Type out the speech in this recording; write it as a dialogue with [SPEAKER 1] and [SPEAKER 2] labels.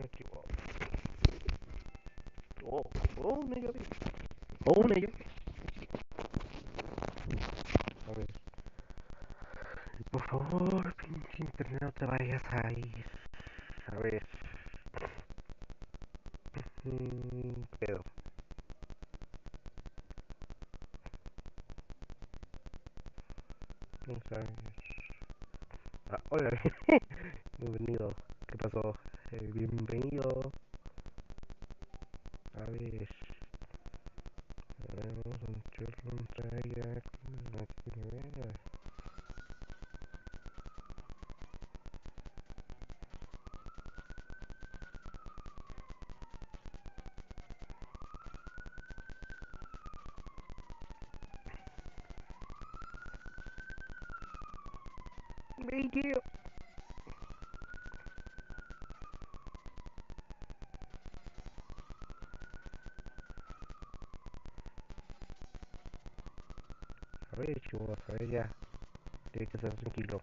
[SPEAKER 1] Aquí, wow. Oh, oh, una llave. Oh, una llave. A ver. Por favor, pinche internet, no te vayas a ir. A ver. Pedo. Vamos a ver. Ah, hola. Bienvenido. ¿Qué pasó? Bienvenido. A ver. A ver, vamos a echarle un traya. Video. A ver, chicos, a ver ya. Tiene que estar tranquilo.